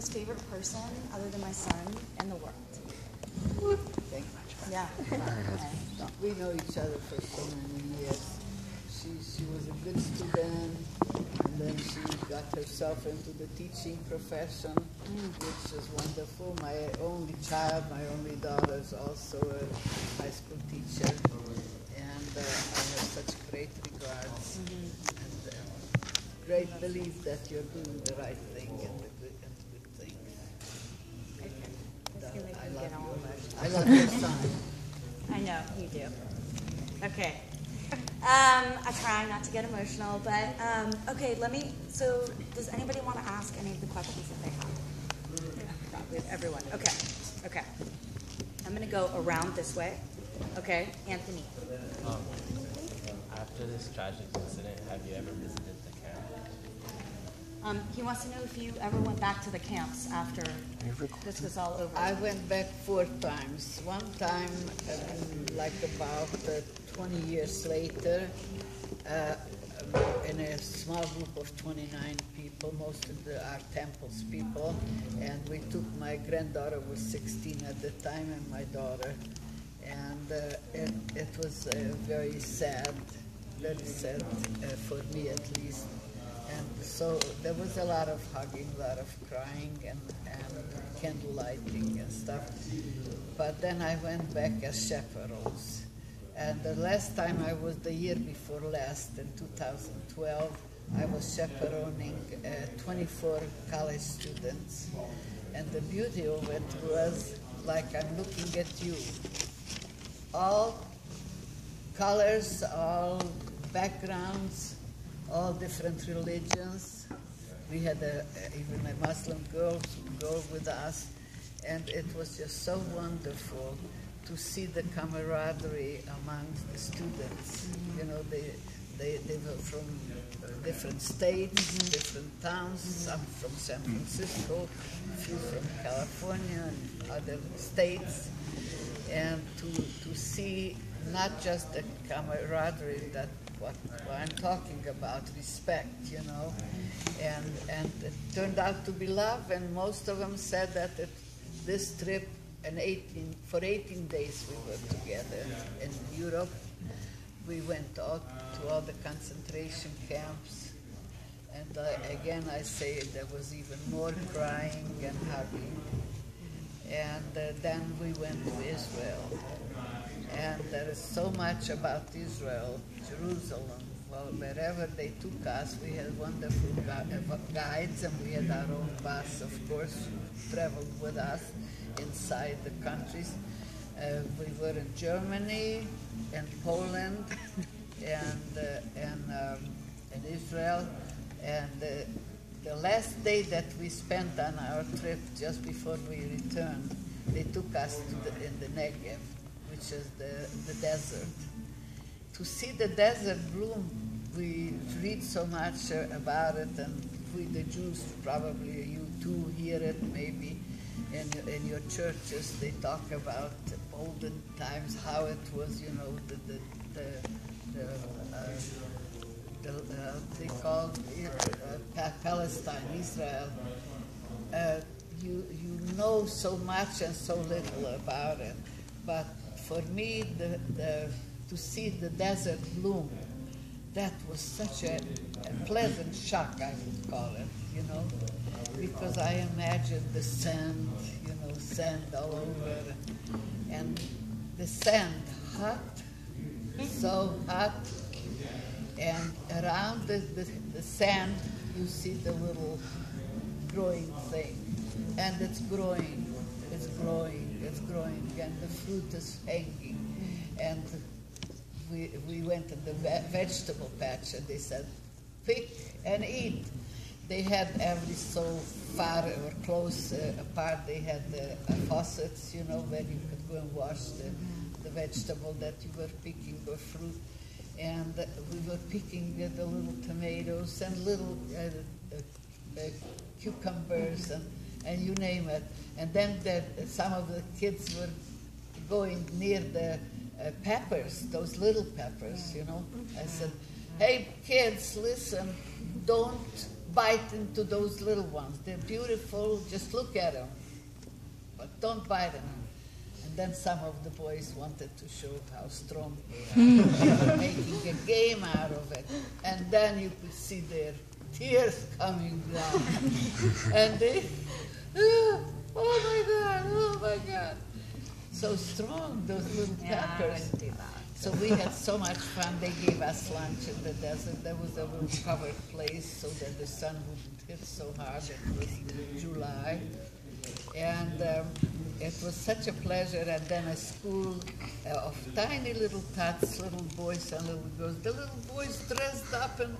most favorite person, other than my son, in the world. Thank you. Yeah. We know each other for so many years. She was a good student, and then she got herself into the teaching profession, which is wonderful. My only child, my only daughter, is also a high school teacher, and I have such great regards and great belief that you're doing the right thing and the good things. I love you. I love your son. I know, you do. Okay. I try not to get emotional, but okay, so does anybody want to ask any of the questions that they have? Probably everyone. Okay. I'm going to go around this way. Okay, Anthony. After this tragic incident, have you ever visited the camp? He wants to know if you ever went back to the camps after this was all over. I went back 4 times. One time, like about 20 years later, in a small group of 29 people, most of them are temples people, and we took, my granddaughter was 16 at the time, and my daughter, and it was very sad for me at least. And so there was a lot of hugging, a lot of crying, and candle lighting and stuff. But then I went back as chaperones. And the last time I was, the year before last, in 2012, I was chaperoning 24 college students. And the beauty of it was, like I'm looking at you, all colors, all backgrounds, all different religions. We had even a Muslim girl with us, and it was just so wonderful to see the camaraderie among the students. You know, they were from different states, different towns, some from San Francisco, a few from California and other states, and to see not just the camaraderie, that what I'm talking about, respect, you know, and it turned out to be love, and most of them said that this trip, for 18 days we were together in Europe. We went out to all the concentration camps, and again I say there was even more crying and hugging. And then we went to Israel. And there is so much about Israel, Jerusalem. Well, wherever they took us, we had wonderful guides, and we had our own bus, of course, traveled with us inside the countries. We were in Germany, and Poland, and in Israel. And the last day that we spent on our trip, just before we returned, they took us in the Negev, which is the desert. To see the desert bloom, we read so much about it, and we, the Jews, probably you too hear it maybe in your churches. They talk about olden times, how it was, you know, they called Palestine, Israel. You know so much and so little about it, but for me, to see the desert bloom, that was such a pleasant shock, I would call it, you know, because I imagined the sand, you know, sand all over, and the sand hot, so hot, and around the sand you see the little growing thing, and it's growing, and the fruit is hanging. And we went in the vegetable patch, and they said, pick and eat. They had every so far or close apart, they had faucets, you know, where you could go and wash the vegetable that you were picking or fruit. And we were picking the little tomatoes and little cucumbers and you name it. And then some of the kids were going near the peppers, those little peppers, you know. I said, hey kids, listen, don't bite into those little ones. They're beautiful. Just look at them, but don't bite them. And then some of the boys wanted to show how strong they are. They were making a game out of it. And then you could see their tears coming down. And they, oh my God. So strong, those little peppers. I do that. So we had so much fun. They gave us lunch in the desert. There was a little covered place so that the sun wouldn't hit so hard. It was July. And it was such a pleasure. And then a school of tiny little tots, little boys and little girls. The little boys dressed up and